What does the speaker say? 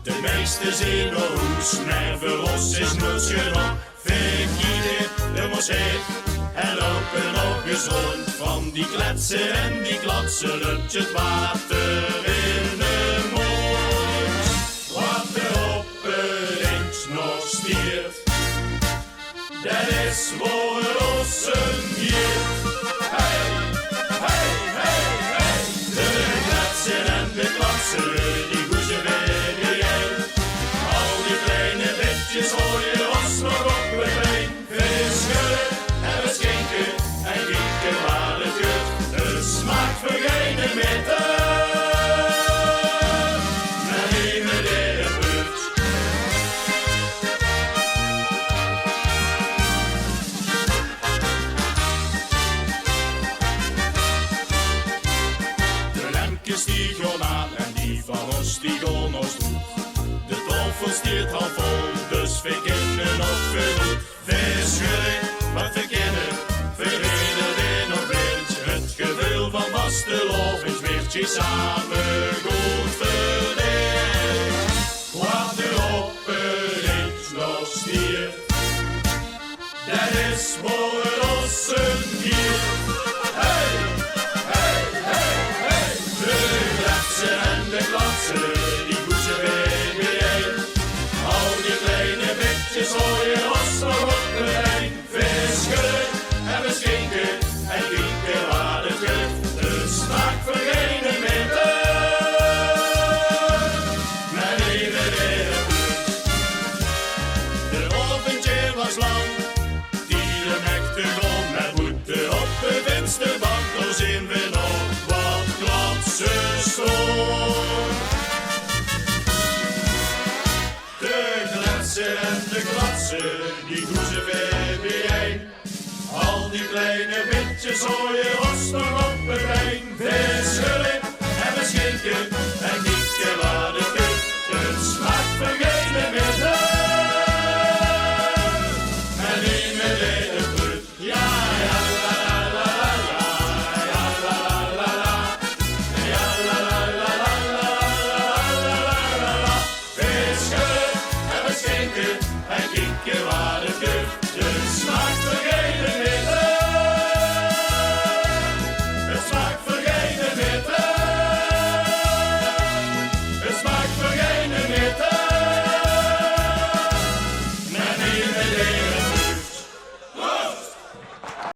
De meeste zien ons, maar voor ons is niets genoeg. Verkeerde de mozaïek en lopen nog eens rond. Van die kletsen en die klatsen loopt je het water in de mond. Wat er op links nog stiert, dat is voor ons een giert. Hey, hey, hey, hey. De kletsen en de klatsen, die goezen weer bijeen. Al die kleine bitjes hoor je ons nog op het been. Verschillen en beschenken en gieken waar het geurt. De smaak vergeten met de nemen de buurt. De lemkes die gaan aan en die van ons die gaan ons toe. De tafel stiert al vol, dus we kennen nog genoeg. Verschillen, wat we kennen, verreden weer nog blind. Het gevoel van vastelovend werd je samen goed verdeeld. Wat er op links nog stiert, dat is voor ons een gier. Hey, hey, hey, hey. De kletsen en de klatsen, die goezen weer bijeen. Al die kleine bitjes hoor je ons nog op de lijn. Verschillen en beschenken en gieken waar het geurt. De smaak vergeten met de mijn leven weer een buurt. De oventje was lang, die de mekte grond met voeten op de vensterbank. Dan zien we nog wat klatsen stoor. De kletsen en de klatsen, die goezen weer bijeen. Al die kleine bitjes hoor je ons nog op het been. Verschillen en beschenken en gieken waar de